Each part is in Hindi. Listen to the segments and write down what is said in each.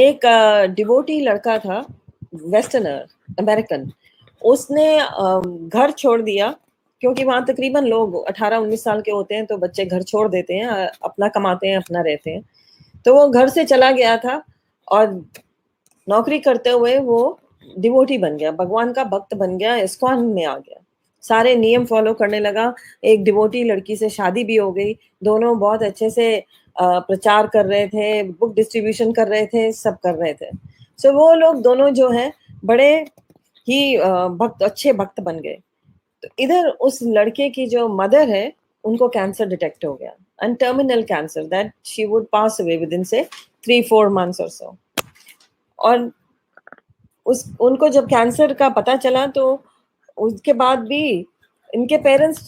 एक डिवोटी लड़का था, वेस्टर्नर, अमेरिकन। उसने घर छोड़ दिया, क्योंकि वहां तकरीबन लोग 18-19 साल के होते हैं तो बच्चे घर छोड़ देते हैं, अपना कमाते हैं, अपना रहते हैं। तो वो घर से चला गया था और नौकरी करते हुए वो डिवोटी बन गया, भगवान का भक्त बन गया, इस्कॉन में आ गया, सारे नियम फॉलो करने लगा। एक डिवोटी लड़की से शादी भी हो गई, दोनों बहुत अच्छे से प्रचार कर रहे थे, बुक डिस्ट्रीब्यूशन कर रहे थे, सब कर रहे थे। सो वो लोग दोनों जो है बड़े ही भक्त, अच्छे भक्त बन गए। तो इधर उस लड़के की जो मदर है उनको कैंसर डिटेक्ट हो गया, and terminal cancer, that she would pass away with in से 3-4 मंथ्स और सो। और उनको जब कैंसर का पता चला तो उसके बाद भी इनके पेरेंट्स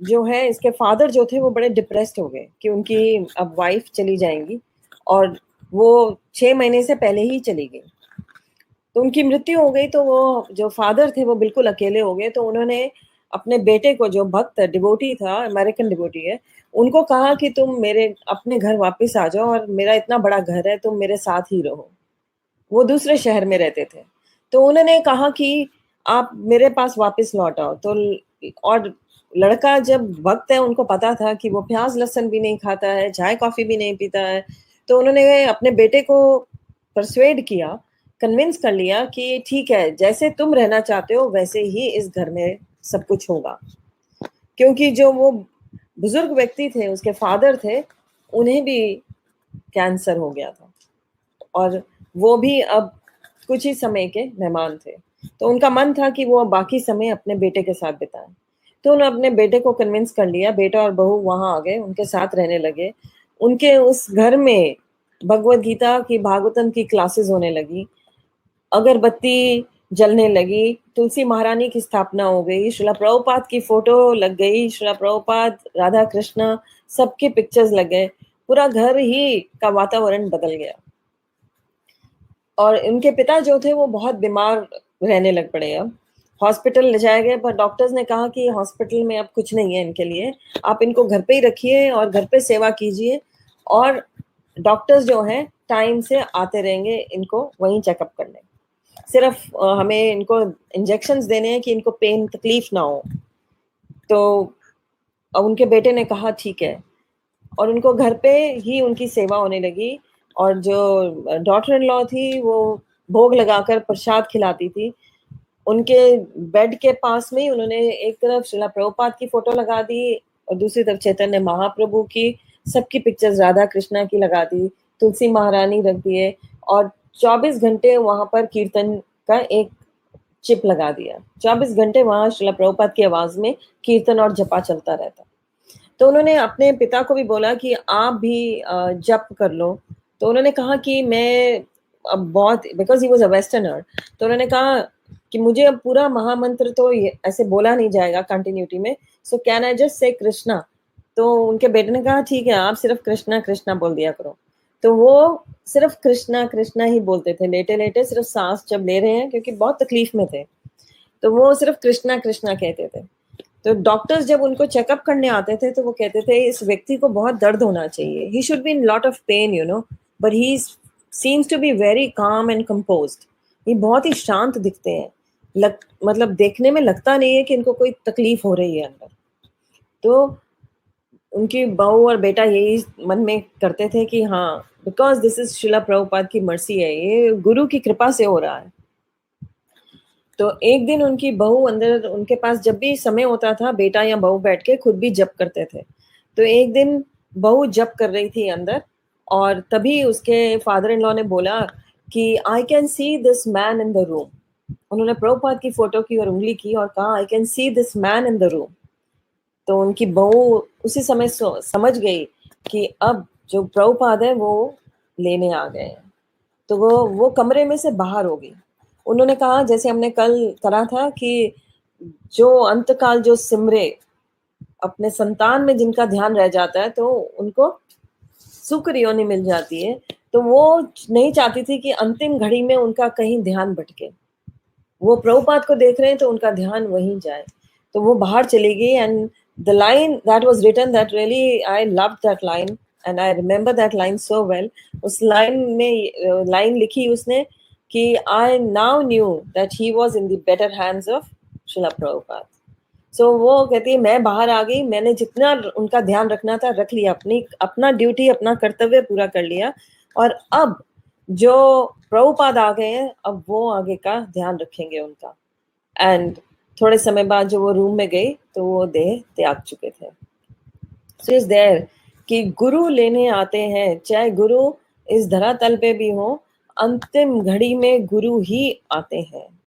जो है, इसके फादर जो थे वो बड़े डिप्रेस्ड हो गए कि उनकी अब वाइफ चली जाएंगी, और वो 6 महीने से पहले ही चली गई। तो उनकी मृत्यु हो गई, तो वो जो फादर थे वो बिल्कुल अकेले हो गए। तो उन्होंने अपने बेटे को, जो भक्त डिवोटी था, अमेरिकन डिवोटी है, उनको कहा कि तुम मेरे अपने घर वापस आ जाओ, और मेरा इतना बड़ा घर है, तुम मेरे साथ ही रहो। वो दूसरे शहर में रहते थे। तो उन्होंने कहा कि आप मेरे पास वापस लौट आओ। तो और लड़का जब भक्त है, उनको पता था कि वो प्याज लहसुन भी नहीं खाता है, चाय कॉफी भी नहीं पीता है। तो उन्होंने अपने बेटे को परसुएड किया, कन्विंस कर लिया कि ठीक है, जैसे तुम रहना चाहते हो वैसे ही इस घर में सब कुछ होगा। क्योंकि जो वो बुजुर्ग व्यक्ति थे, उसके फादर थे, उन्हें भी कैंसर हो गया था, और वो भी अब कुछ ही समय के मेहमान थे। तो उनका मन था कि वो बाकी समय अपने बेटे के साथ बिताएं। तो उन्होंने अपने बेटे को कन्विंस कर लिया, बेटा और बहू वहां आ गए, उनके साथ रहने लगे। उनके उस घर में भगवत गीता की, भागवतम की क्लासेस होने लगी, अगरबत्ती जलने लगी, तुलसी महारानी की स्थापना हो गई, श्रीला प्रभुपाद की फोटो लग गई, श्रीला प्रभुपाद, राधा कृष्ण, सबके पिक्चर्स लग गए। पूरा घर ही का वातावरण बदल गया। और इनके पिता जो थे वो बहुत बीमार रहने लग पड़े। अब हॉस्पिटल ले जाए गए, पर डॉक्टर्स ने कहा कि हॉस्पिटल में अब कुछ नहीं है इनके लिए, आप इनको घर पे ही रखिए और घर पे सेवा कीजिए, और डॉक्टर्स जो हैं टाइम से आते रहेंगे इनको वहीं चेकअप करने। सिर्फ हमें इनको इंजेक्शंस देने हैं कि इनको पेन तकलीफ ना हो। तो अब उनके बेटे ने कहा ठीक है, और उनको घर पे ही उनकी सेवा होने लगी। और जो डॉटर इन लॉ थी वो भोग लगाकर प्रसाद खिलाती थी। उनके बेड के पास में ही उन्होंने एक तरफ श्रीला प्रभुपाद की फोटो लगा दी, और दूसरी तरफ चैतन्य महाप्रभु की, सबकी पिक्चर्स राधा कृष्णा की लगा दी, तुलसी महारानी रख दिए, और 24 घंटे वहां पर कीर्तन का एक चिप लगा दिया। 24 घंटे वहां श्रीला प्रभुपाद की आवाज में कीर्तन और जपा चलता रहता। तो उन्होंने अपने पिता को भी बोला कि आप भी जप कर लो। तो उन्होंने कहा कि मैं अब बहुत, because he was a westerner, तो उन्होंने कहा कि मुझे अब पूरा महामंत्र तो ऐसे बोला नहीं जाएगा कंटिन्यूटी में, so can I just say Krishna. तो उनके बेटे ने कहा ठीक है, आप सिर्फ कृष्णा कृष्णा बोल दिया करो। तो वो सिर्फ कृष्णा कृष्णा ही बोलते थे, लेटे लेटे, सिर्फ सांस जब ले रहे हैं, क्योंकि बहुत तकलीफ में थे, तो वो सिर्फ कृष्णा कृष्णा कहते थे। तो डॉक्टर्स जब उनको चेकअप करने आते थे तो वो कहते थे इस व्यक्ति को बहुत दर्द होना चाहिए, he should be in lot of pain, you know, but he seems to be very calm and composed. ये बहुत ही शांत दिखते हैं, मतलब देखने में लगता नहीं है कि इनको कोई तकलीफ हो रही है अंदर। तो उनकी बहू और बेटा यही मन में करते थे कि हाँ, बिकॉज दिस इज शिला प्रभुपाद की मर्सी है, ये गुरु की कृपा से हो रहा है। तो एक दिन उनकी बहू अंदर, उनके पास जब भी समय होता था, बेटा या बहू बैठ के खुद भी जप करते थे। तो एक दिन बहू जप कर रही थी अंदर, और तभी उसके फादर इन लॉ ने बोला कि I can see this man in the room. उन्होंने प्रभुपाद की फोटो की और उंगली की और कहा I can see this man in the room. तो उनकी बहू उसी समय समझ गई कि अब जो प्रभुपाद है वो लेने आ गए हैं। तो वो कमरे में से बाहर हो गई। उन्होंने कहा, जैसे हमने कल करा था, कि जो अंतकाल जो सिमरे, अपने संतान में जिनका ध्यान रह जाता है तो उनको सुकर योनि मिल जाती है। तो वो नहीं चाहती थी कि अंतिम घड़ी में उनका कहीं ध्यान भटके। वो प्रभुपाद को देख रहे हैं तो उनका ध्यान वहीं जाए। तो वो बाहर चली गई, and the line that was written, that really I love that line, and I remember that line so well. उस लाइन में लाइन लिखी उसने कि I now knew that he was in the better hands of Shrila Prabhupada. So वो कहती है मैं बाहर आ गई, मैंने जितना उनका ध्यान रखना था रख लिया, अपना ड्यूटी, अपना कर्तव्य पूरा कर लिया, और अब जो प्रभुपाद आ गए हैं अब वो आगे का ध्यान रखेंगे उनका. एंड थोड़े समय बाद जो वो रूम में गई तो वो देह त्याग चुके थे. सो इज देयर कि गुरु लेने आते हैं, चाहे गुरु इस धरातल पे भी हो, अंतिम घड़ी में गुरु ही आते हैं.